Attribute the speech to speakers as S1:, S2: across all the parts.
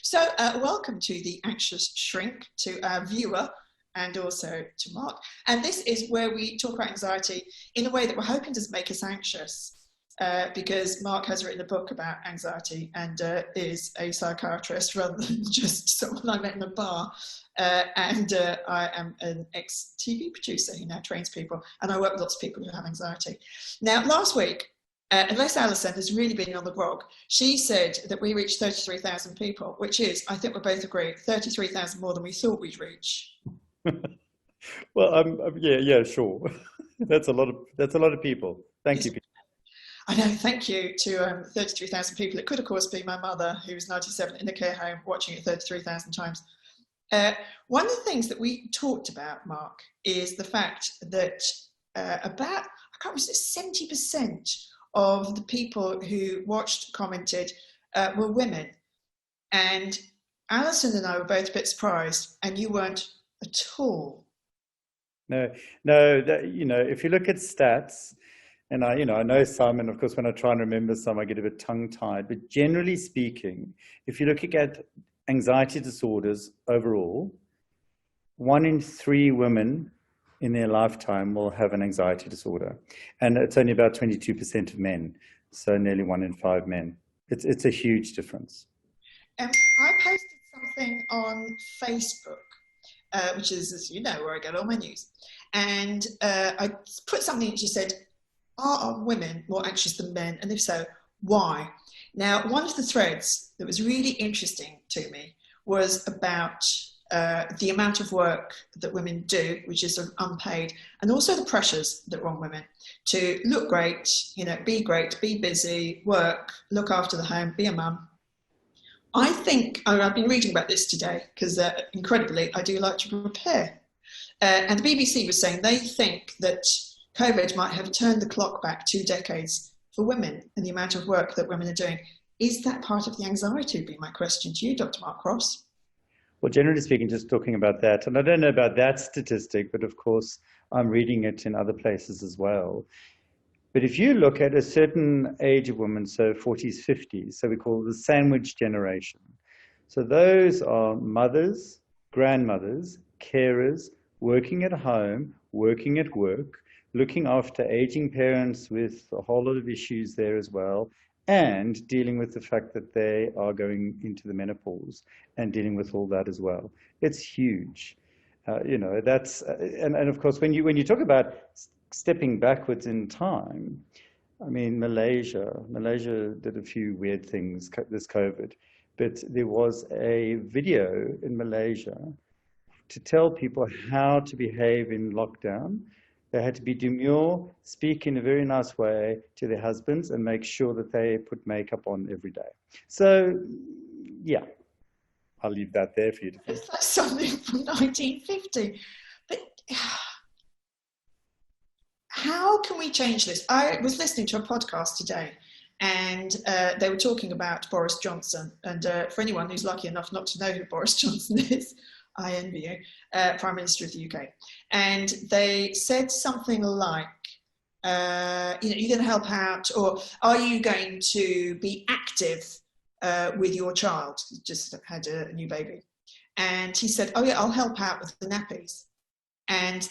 S1: So welcome to the Anxious Shrink, to our viewer and also to Mark. And this is where we talk about anxiety in a way that we're hoping doesn't make us anxious, because Mark has written a book about anxiety and is a psychiatrist rather than just someone I met in a bar. And I am an ex-TV producer who now trains people, and I work with lots of people who have anxiety. Now, last week, unless Alison has really been on the grog, she said that we reached 33,000 people, which is, I think we both agree, 33,000 more than we thought we'd reach.
S2: Well, yeah, sure. That's a lot of people. Thank you.
S1: I know, thank you to 33,000 people. It could, of course, be my mother, who was 97 in a care home, watching it 33,000 times. One of the things that we talked about, Mark, is the fact that about, I can't remember, 70% of the people who watched, commented, were women. And Alison and I were both a bit surprised, and you weren't at all.
S2: No, if you look at stats, and I know some, and of course when I try and remember some, I get a bit tongue-tied, but generally speaking, if you're looking at anxiety disorders overall, 1 in 3 women in their lifetime will have an anxiety disorder. And it's only about 22% of men, so nearly 1 in 5 men. It's a huge difference.
S1: I posted something on Facebook, which is, as you know, where I get all my news. And I put something that just said, are women more anxious than men? And if so, why? Now, one of the threads that was really interesting to me was about the amount of work that women do, which is sort of unpaid, and also the pressures that are on women to look great, be busy, work, look after the home, be a mum. I think, I've been reading about this today because incredibly, I do like to prepare. And the BBC was saying they think that COVID might have turned the clock back 2 decades for women and the amount of work that women are doing. Is that part of the anxiety, would be my question to you, Dr. Mark Cross?
S2: Well, generally speaking, just talking about that, and I don't know about that statistic, but of course, I'm reading it in other places as well. But if you look at a certain age of women, so 40s, 50s, so we call the sandwich generation. So those are mothers, grandmothers, carers, working at home, working at work, looking after aging parents with a whole lot of issues there as well, and dealing with the fact that they are going into the menopause and dealing with all that as well. It's huge. That's, and of course, when you talk about stepping backwards in time, I mean, Malaysia did a few weird things this COVID, but there was a video in Malaysia to tell people how to behave in lockdown. They had to be demure, speak in a very nice way to their husbands, and make sure that they put makeup on every day. So, yeah, I'll leave that there for you to think.
S1: It's like something from 1950. But how can we change this? I was listening to a podcast today, and they were talking about Boris Johnson. And for anyone who's lucky enough not to know who Boris Johnson is, I envy you, Prime Minister of the UK. And they said something like, you're going to help out, or are you going to be active with your child who just had a new baby? And he said, oh yeah, I'll help out with the nappies. And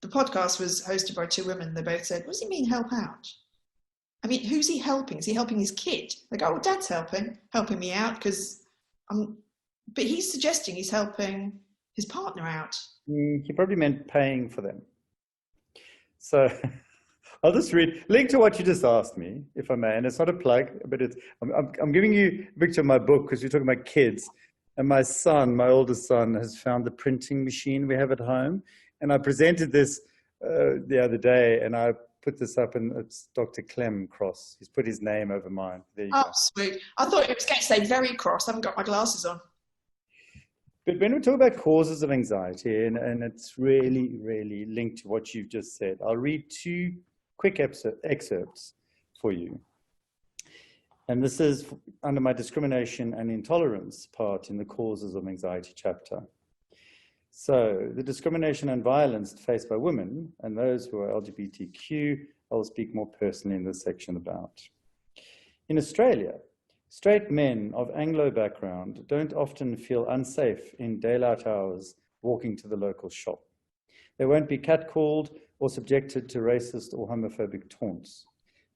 S1: the podcast was hosted by 2 women. They both said, what does he mean help out? I mean, who's he helping? Is he helping his kid? They go, oh, Dad's helping me out because but he's suggesting he's helping his partner out.
S2: He probably meant paying for them. So I'll just link to what you just asked me, if I may. And it's not a plug, but I'm giving you a picture of my book because you're talking about kids. And my oldest son, has found the printing machine we have at home. And I presented this the other day, and I put this up, and it's Dr. Clem Cross. He's put his name over mine. There you go.
S1: Sweet. I thought it was going to say very cross. I haven't got my glasses on.
S2: But when we talk about causes of anxiety, and it's really, really linked to what you've just said, I'll read 2 quick excerpts for you. And this is under my discrimination and intolerance part in the causes of anxiety chapter. So the discrimination and violence faced by women and those who are LGBTQ, I'll speak more personally in this section about. In Australia, Straight men of Anglo background don't often feel unsafe in daylight hours walking to the local shop. They won't be catcalled or subjected to racist or homophobic taunts.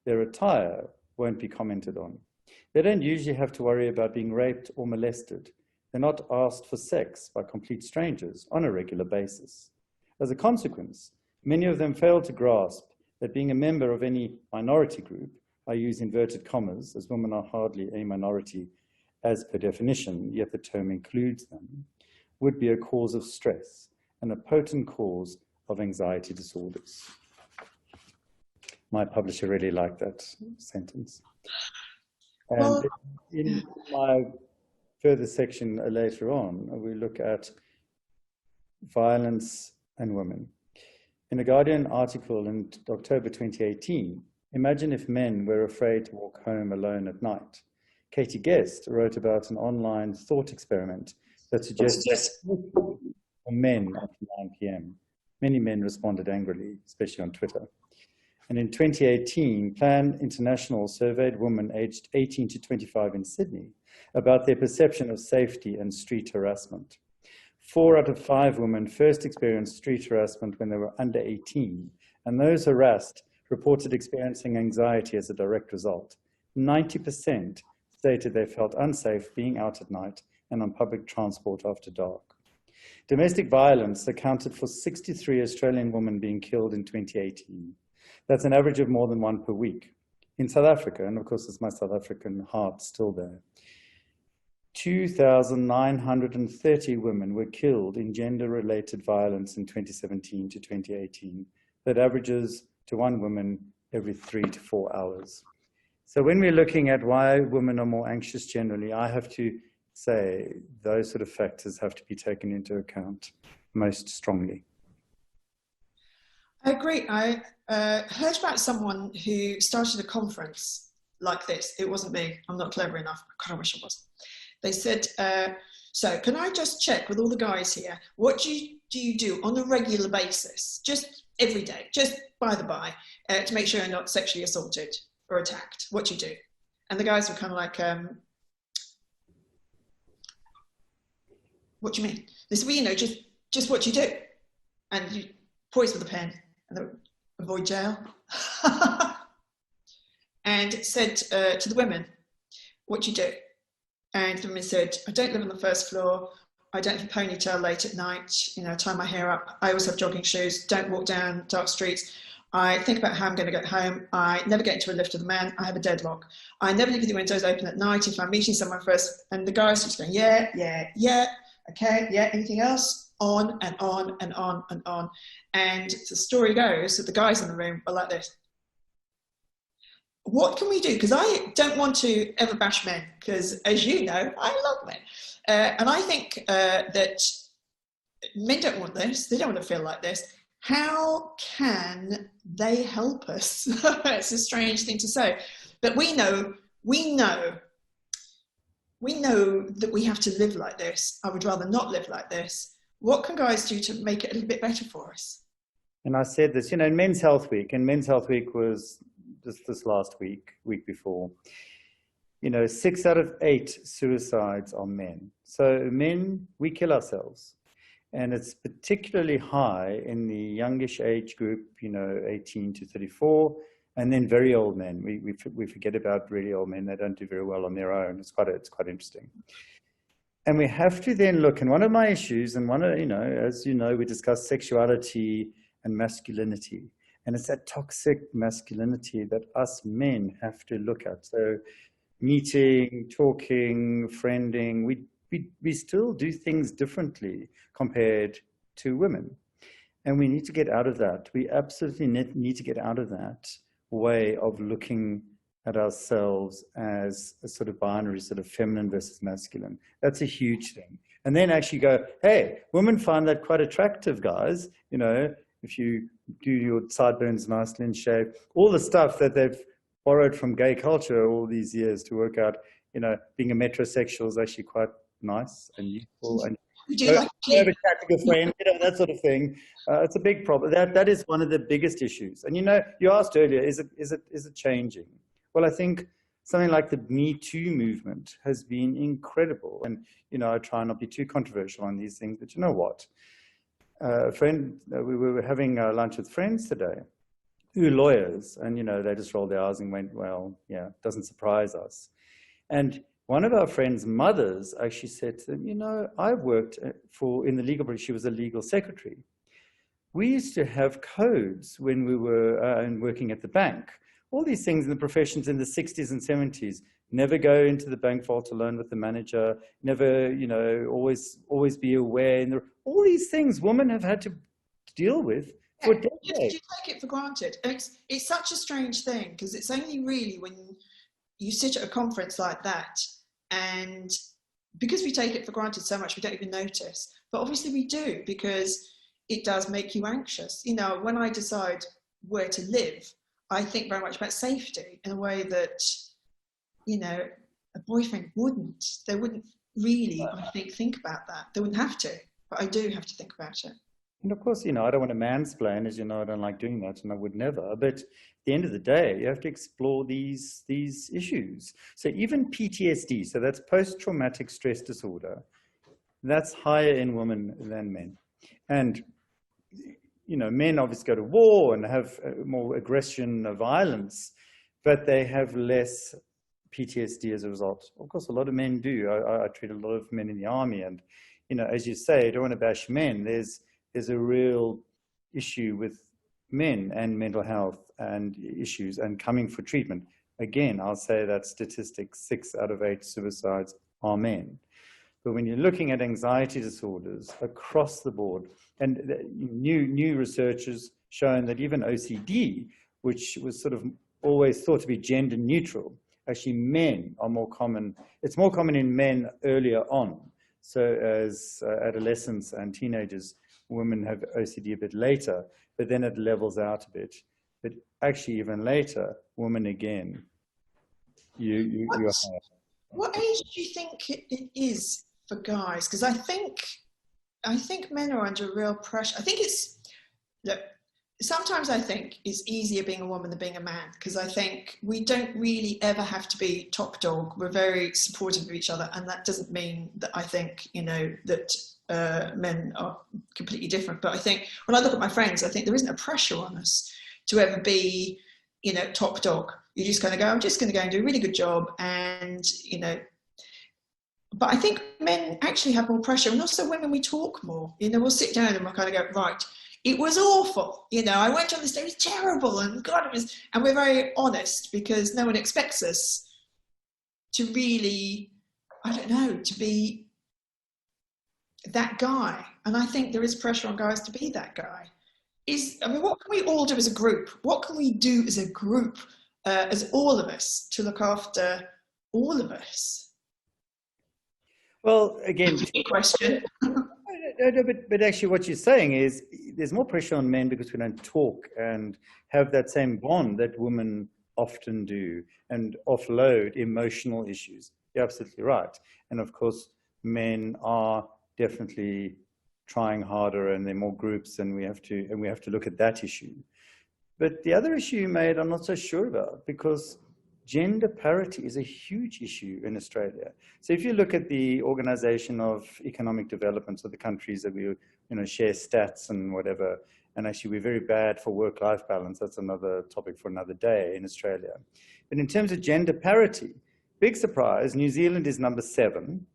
S2: Their attire won't be commented on. They don't usually have to worry about being raped or molested. They're not asked for sex by complete strangers on a regular basis. As a consequence, many of them fail to grasp that being a member of any minority group, I use inverted commas, as women are hardly a minority as per definition, yet the term includes them, would be a cause of stress and a potent cause of anxiety disorders. My publisher really liked that sentence. And in my further section later on, we look at violence and women. In a Guardian article in October 2018, imagine if men were afraid to walk home alone at night. Katie Guest wrote about an online thought experiment that suggests for men after 9 p.m. Many men responded angrily, especially on Twitter. And in 2018, Plan International surveyed women aged 18 to 25 in Sydney about their perception of safety and street harassment. 4 out of 5 women first experienced street harassment when they were under 18, and those harassed reported experiencing anxiety as a direct result. 90% stated they felt unsafe being out at night and on public transport after dark. Domestic violence accounted for 63 Australian women being killed in 2018. That's an average of more than 1 per week. In South Africa, and of course it's my South African heart still there, 2,930 women were killed in gender-related violence in 2017 to 2018. That averages to 1 woman every 3 to 4 hours. So when we're looking at why women are more anxious generally, I have to say those sort of factors have to be taken into account most strongly.
S1: I agree. I heard about someone who started a conference like this. It wasn't me. I'm not clever enough. God, I wish I was. They said, so can I just check with all the guys here, what do you do on a regular basis, just every day, just by the by, to make sure you're not sexually assaulted or attacked? What do you do? And the guys were kind of like, what do you mean? They said, well, you know, just what you do. And you poise with a pen and avoid jail. And it said to the women, what do you do? And the women said, I don't live on the first floor. I don't have a ponytail late at night. You know, tie my hair up. I always have jogging shoes. Don't walk down dark streets. I think about how I'm going to get home. I never get into a lift with a man. I have a deadlock. I never leave the windows open at night if I'm meeting someone first. And the guys just going, yeah, okay, yeah, anything else? On and on and on and on. And the story goes that the guys in the room are like this. What can we do? Because I don't want to ever bash men, because as you know, I love men. And I think that men don't want this. They don't want to feel like this. How can they help us? It's a strange thing to say. But we know that we have to live like this. I would rather not live like this. What can guys do to make it a little bit better for us? And I said this,
S2: you know, in Men's Health Week, and Men's Health Week was just this last week before, you know, 6 out of 8 suicides are men. So men, we kill ourselves. And it's particularly high in the youngish age group, you know, 18 to 34, and then very old men. We forget about really old men. They don't do very well on their own. It's quite interesting. And we have to then look, and one of my issues, and one of, you know, as you know, we discuss sexuality and masculinity. And it's that toxic masculinity that us men have to look at. So meeting, talking, friending, we still do things differently compared to women. And we need to get out of that. We absolutely need to get out of that way of looking at ourselves as a sort of binary, sort of feminine versus masculine. That's a huge thing. And then actually go, hey, women find that quite attractive, guys. You know, if you do your sideburns nicely in shape, all the stuff that they've borrowed from gay culture all these years to work out, you know, being a metrosexual is actually quite nice and useful. And have a chat with your friend, you know, that sort of thing. It's a big problem. That is one of the biggest issues. And you know, you asked earlier, is it changing? Well, I think Something like the Me Too movement has been incredible. And, I try not to be too controversial on these things, but you know what? A friend, we were having lunch with friends today who are lawyers, and, they just rolled their eyes and went, well, yeah, it doesn't surprise us. And one of our friends' mothers actually said to them, I worked in the legal, she was a legal secretary. We used to have codes when we were working at the bank. All these things in the professions in the 60s and 70s, never go into the bank vault alone with the manager, never, always be aware. And all these things women have had to deal with for decades.
S1: You take it for granted. It's such a strange thing, because it's only really when you sit at a conference like that, and because we take it for granted so much, we don't even notice. But obviously we do, because it does make you anxious. When I decide where to live, I think very much about safety in a way that, a boyfriend wouldn't. They wouldn't really, I think about that. They wouldn't have to, but I do have to think about it.
S2: And of course, I don't want to mansplain, as you know, I don't like doing that, and I would never. But at the end of the day, you have to explore these issues. So even PTSD, so that's post-traumatic stress disorder, that's higher in women than men. And men obviously go to war and have more aggression or violence, but they have less PTSD as a result. Of course, a lot of men do. I treat a lot of men in the army, and as you say, I don't want to bash men. There's a real issue with men and mental health and issues and coming for treatment. Again, I'll say that statistic, 6 out of 8 suicides are men. But when you're looking at anxiety disorders across the board, and new research has shown that even OCD, which was sort of always thought to be gender neutral, actually men are more common. It's more common in men earlier on. So as adolescents and teenagers, women have OCD a bit later, but then it levels out a bit. But actually even later, women again, you're higher.
S1: What age do you think it is for guys? Because I think men are under real pressure. I think sometimes I think it's easier being a woman than being a man, because I think we don't really ever have to be top dog. We're very supportive of each other, and that doesn't mean that I think, that men are completely different. But I think when I look at my friends, I think there isn't a pressure on us to ever be, top dog. You're just going to go, I'm just going to go and do a really good job, and, but I think men actually have more pressure, and also women, we talk more. We'll sit down and we'll kind of go, right, it was awful. I went on the stage, it was terrible, and God, it was, and we're very honest, because no one expects us to really, I don't know, to be that guy. And I think there is pressure on guys to be that guy. What can we all do as a group? What can we do as a group, as all of us, to look after all of us?
S2: Well, again,
S1: question.
S2: But actually what you're saying is there's more pressure on men because we don't talk and have that same bond that women often do and offload emotional issues. You're absolutely right. And of course, men are definitely trying harder, and there are more groups, and we have to look at that issue. But the other issue you made, I'm not so sure about, because gender parity is a huge issue in Australia. So if you look at the Organization of Economic Development, so the countries that we share stats and whatever, and actually we're very bad for work-life balance. That's another topic for another day in Australia. But in terms of gender parity, big surprise, New Zealand is number 7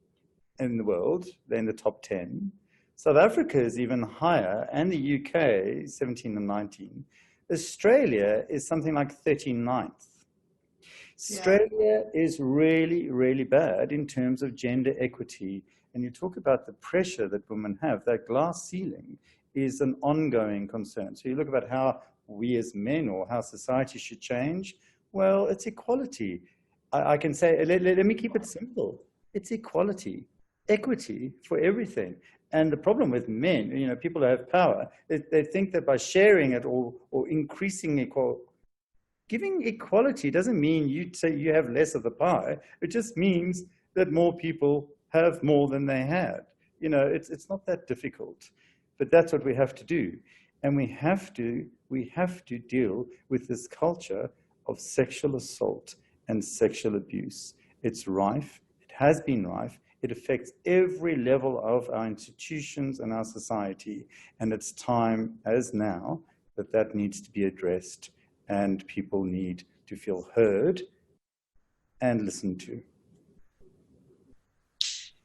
S2: in the world. They're in the top 10. South Africa is even higher, and the UK, 17 and 19. Australia is something like 39th. Australia is really, really bad in terms of gender equity. And you talk about the pressure that women have, that glass ceiling is an ongoing concern. So you look about how we as men or how society should change. Well, it's equality. I can say, let me keep it simple. It's equality, equity for everything. And the problem with men, people who have power, they think that by sharing it or increasing equality, giving equality doesn't mean you have less of the pie. It just means that more people have more than they had. It's not that difficult, but that's what we have to do. And we have to deal with this culture of sexual assault and sexual abuse. It's rife. It has been rife. It affects every level of our institutions and our society. And it's time, as now, that that needs to be addressed and people need to feel heard and listened to.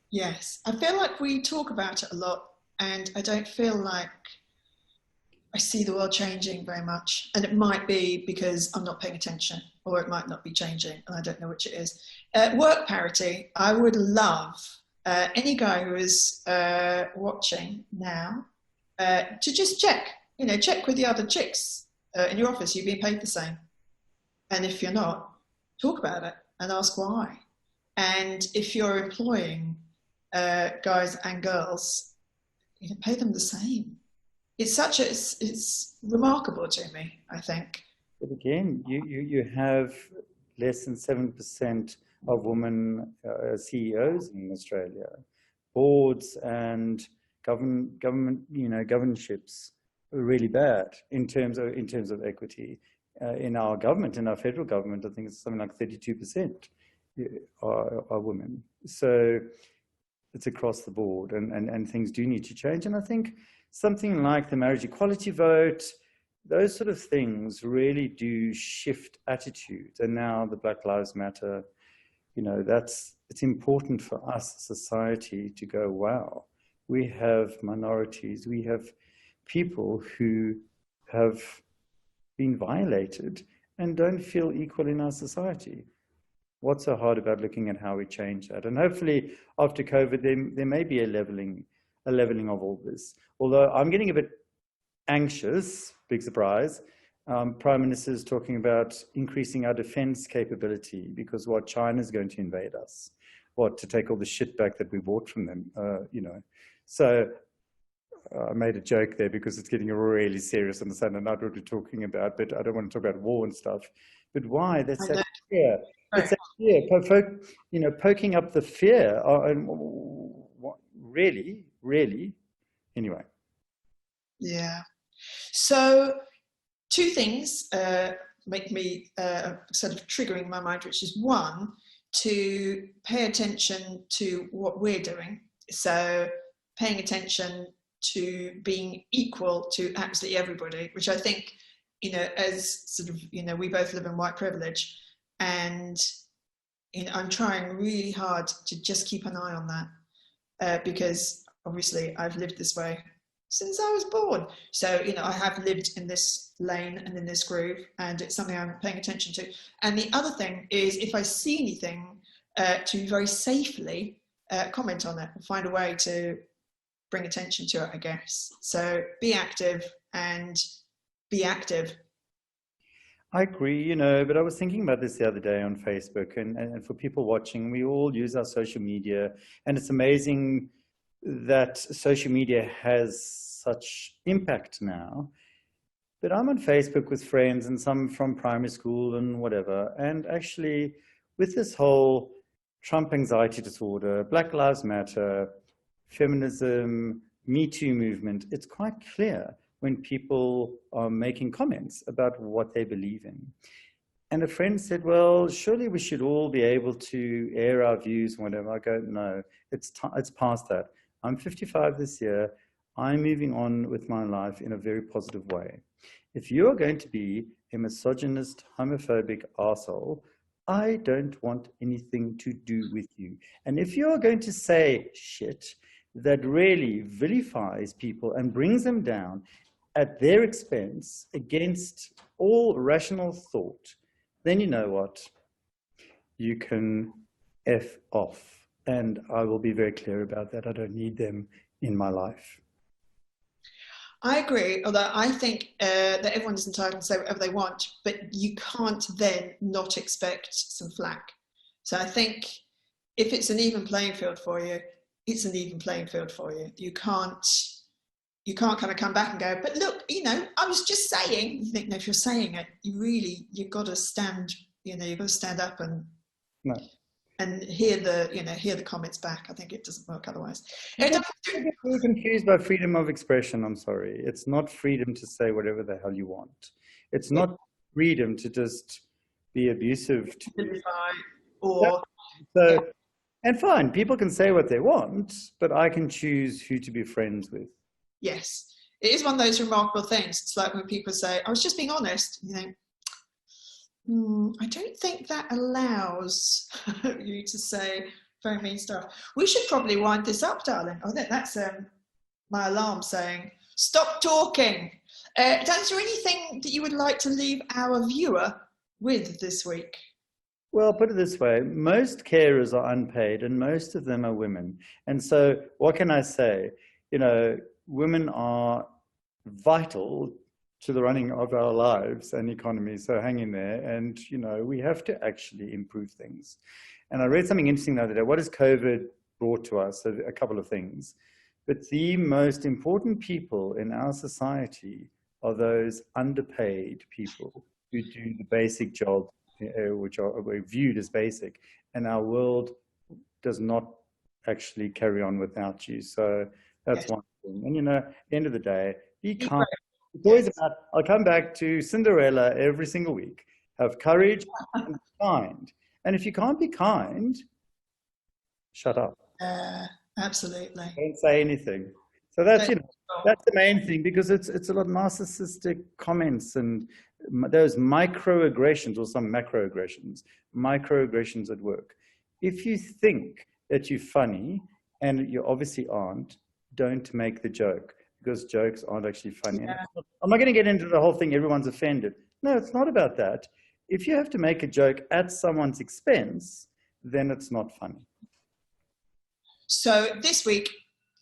S1: Yes, I feel like we talk about it a lot, and I don't feel like I see the world changing very much. And it might be because I'm not paying attention, or it might not be changing, and I don't know which it is. Work parity, I would love any guy who is watching now to just check with the other chicks in your office, you've been paid the same. And if you're not, talk about it and ask why. And if you're employing guys and girls, pay them the same. It's remarkable to me, I think.
S2: But again, you have less than 7% of women CEOs in Australia, boards and governorships are really bad in terms of equity. In our government, in our federal government, I think it's something like 32% are women. So it's across the board, and things do need to change. And I think something like the marriage equality vote, those sort of things really do shift attitudes. And now the Black Lives Matter, it's important for us, society, to go, wow, we have minorities, we have people who have been violated and don't feel equal in our society. What's so hard about looking at how we change that? And hopefully after COVID, there may be a leveling of all this. Although I'm getting a bit anxious, big surprise. Prime Minister is talking about increasing our defense capability because China's going to invade us, to take all the shit back that we bought from them, So I made a joke there because it's getting really serious on the Sunday night what we're talking about, but I don't want to talk about war and stuff. But why? That's that fear. It's that fear, poking up the fear. Really? Anyway.
S1: Yeah. So two things make me sort of triggering my mind, which is one, to pay attention to what we're doing. So paying attention to being equal to absolutely everybody, which I think, as sort of, we both live in white privilege, and I'm trying really hard to just keep an eye on that because obviously I've lived this way since I was born. So, I have lived in this lane and in this groove, and it's something I'm paying attention to. And the other thing is, if I see anything, to very safely comment on it and find a way to bring attention to it, I guess. So be active and be active.
S2: I agree, but I was thinking about this the other day on Facebook, and for people watching, we all use our social media, and it's amazing that social media has such impact now. But I'm on Facebook with friends and some from primary school and whatever, and actually with this whole Trump anxiety disorder, Black Lives Matter, feminism, Me Too movement, it's quite clear when people are making comments about what they believe in. And a friend said, well, surely we should all be able to air our views, whatever. I go, no, it's past that. I'm 55 this year. I'm moving on with my life in a very positive way. If you're going to be a misogynist, homophobic arsehole, I don't want anything to do with you. And if you're going to say shit that really vilifies people and brings them down at their expense against all rational thought, then you know what? You can F off. And I will be very clear about that. I don't need them in my life.
S1: I agree, although I think that everyone is entitled to say whatever they want, but you can't then not expect some flack. So I think if it's an even playing field for you, it's an even playing field for you. You can't kind of come back and go, but look, I was just saying. You think, no, if you're saying it, you've got to stand, you've got to stand up and hear the comments back. I think it doesn't work otherwise.
S2: We're confused by freedom of expression. I'm sorry. It's not freedom to say whatever the hell you want. It's not freedom to just be abusive to you.
S1: Or
S2: So, and fine, people can say what they want, but I can choose who to be friends with.
S1: yes, it is one of those remarkable things. It's like when people say, I was just being honest, you think, I don't think that allows you to say very mean stuff. We should probably wind this up, darling. I think that's my alarm saying, stop talking. Dan, is there anything that you would like to leave our viewer with this week?
S2: Well, put it this way, most carers are unpaid and most of them are women. And so what can I say? You know, women are vital to the running of our lives and economy. So hang in there. And, you know, we have to actually improve things. And I read something interesting the other day. What has COVID brought to us? So a couple of things. But the most important people in our society are those underpaid people who do the basic job, which are viewed as basic. And our world does not actually carry on without you. So that's one thing. And, you know, at the end of the day, be kind. It's always about, I'll come back to Cinderella every single week. Have courage and be kind. And if you can't be kind, shut up.
S1: Absolutely.
S2: Don't say anything. So that's, you know, that's the main thing, because it's a lot of narcissistic comments and those microaggressions, or some microaggressions at work. If you think that you're funny, and you obviously aren't, don't make the joke, because jokes aren't actually funny. Yeah. I'm not going to get into the whole thing, everyone's offended. No, it's not about that. If you have to make a joke at someone's expense, then it's not funny.
S1: So this week,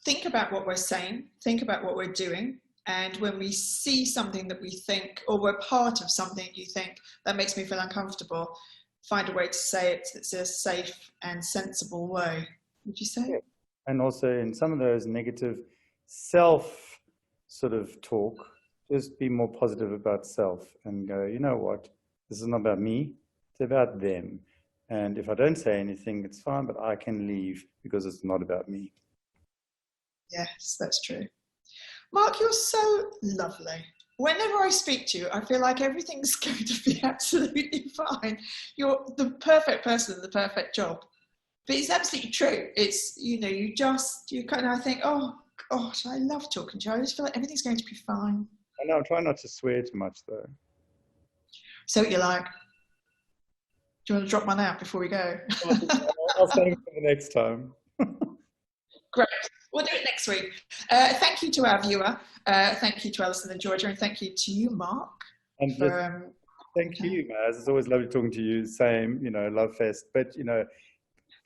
S1: think about what we're saying, think about what we're doing. And when we see something that we think, or we're part of something you think, that makes me feel uncomfortable, find a way to say it that's a safe and sensible way. Would you say?
S2: Yeah. And also in some of those negative self sort of talk, just be more positive about self and go, you know what, this is not about me, it's about them. And if I don't say anything, it's fine, but I can leave because it's not about me.
S1: Yes, that's true. Mark, you're so lovely. Whenever I speak to you, I feel like everything's going to be absolutely fine. You're the perfect person in the perfect job. But it's absolutely true. It's, you know, you kind of think, oh, gosh, I love talking to you. I just feel like everything's going to be fine.
S2: I know, I'm trying not to swear too much, though.
S1: So what you like? Do you want to drop one out before we go?
S2: I'll save it for the next time.
S1: Great. We'll do it next week. Thank you to our viewer. Thank you to Alison and Georgia. And thank you to you, Mark.
S2: And thank you, Maz. It's always lovely talking to you. Same, you know, love fest. But, you know,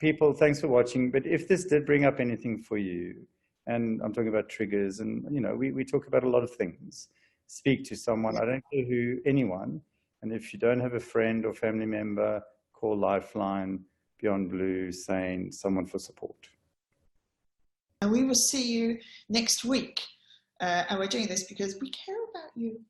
S2: people, thanks for watching. But if this did bring up anything for you, and I'm talking about triggers, and, you know, we talk about a lot of things. Speak to someone. I don't care who, anyone. And if you don't have a friend or family member, call Lifeline, Beyond Blue, Sane, someone for support.
S1: And we will see you next week. And we're doing this because we care about you.